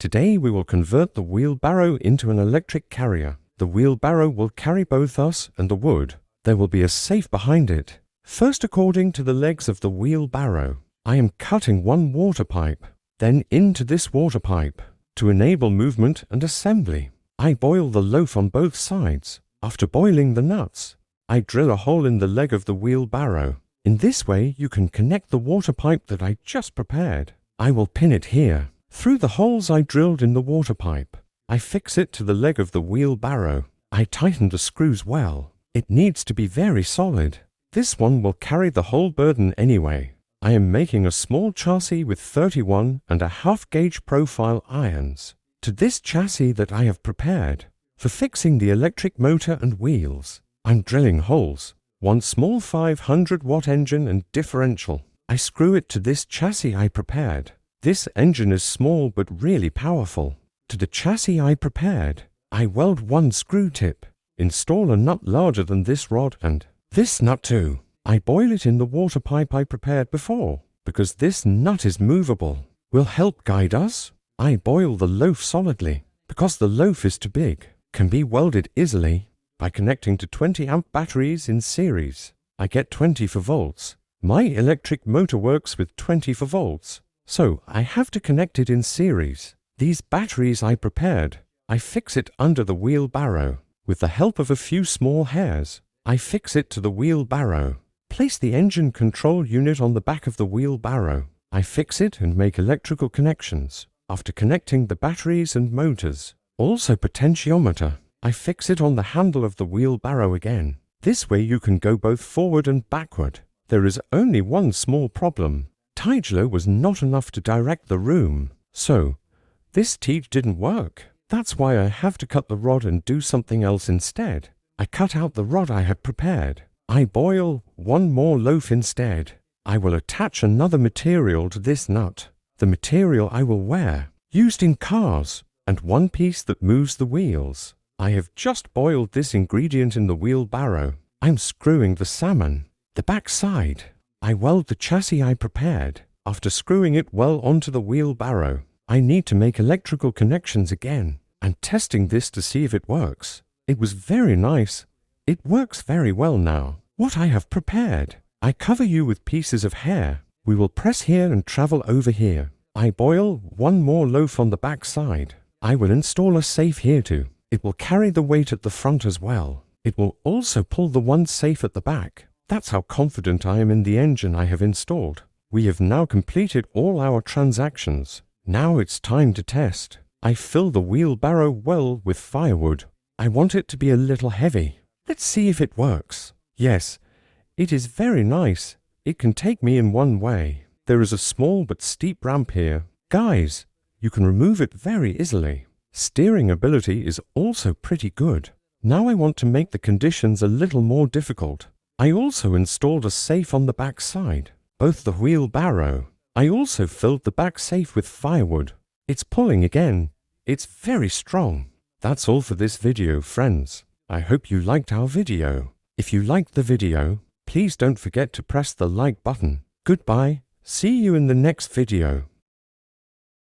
Today we will convert the wheelbarrow into an electric carrier. The wheelbarrow will carry both us and the wood. There will be a safe behind it. First, according to the legs of the wheelbarrow, I am cutting one water pipe, then into this water pipe. To enable movement and assembly, I boil the loaf on both sides. After boiling the nuts, I drill a hole in the leg of the wheelbarrow. In this way, you can connect the water pipe that I just prepared. I will pin it here. Through the holes I drilled in the water pipe, I fix it to the leg of the wheelbarrow. I tighten the screws well. It needs to be very solid. This one will carry the whole burden anyway. I am making a small chassis with 31½ gauge profile irons. To this chassis that I have prepared for fixing the electric motor and wheels, I'm drilling holes. One small 500-watt engine and differential. I screw it to this chassis I prepared. This engine is small but really powerful. To the chassis I prepared, I weld one screw tip, install a nut larger than this rod and this nut too. I boil it in the water pipe I prepared before, because this nut is movable. Will help guide us. I boil the loaf solidly, because the loaf is too big. Can be welded easily by connecting to 20-amp batteries in series. I get 24 volts. My electric motor works with 24 volts. So I have to connect it in series. These batteries I prepared, I fix it under the wheelbarrow. With the help of a few small hairs, I fix it to the wheelbarrow. Place the engine control unit on the back of the wheelbarrow. I fix it and make electrical connections. After connecting the batteries and motors, also potentiometer, I fix it on the handle of the wheelbarrow again. This way you can go both forward and backward. There is only one small problem. Tigelo was not enough to direct the room, so this teach didn't work. That's why I have to cut the rod and do something else instead. I cut out the rod I had prepared. I boil one more loaf instead. I will attach another material to this nut, the material I will wear, used in cars, and one piece that moves the wheels. I have just boiled this ingredient in the wheelbarrow. I'm screwing the salmon, the back side. I weld the chassis I prepared. After screwing it well onto the wheelbarrow, I need to make electrical connections again and testing this to see if it works. It was very nice. It works very well now. What I have prepared, I cover you with pieces of hair. We will press here and travel over here. I boil one more loaf on the back side. I will install a safe here too. It will carry the weight at the front as well. It will also pull the one safe at the back. That's how confident I am in the engine I have installed. We have now completed all our transactions. Now it's time to test. I fill the wheelbarrow well with firewood. I want it to be a little heavy. Let's see if it works. Yes, it is very nice. It can take me in one way. There is a small but steep ramp here. Guys, you can remove it very easily. Steering ability is also pretty good. Now I want to make the conditions a little more difficult. I also installed a safe on the back side, both the wheelbarrow. I also filled the back safe with firewood. It's pulling again. It's very strong. That's all for this video, friends. I hope you liked our video. If you liked the video, please don't forget to press the like button. Goodbye. See you in the next video.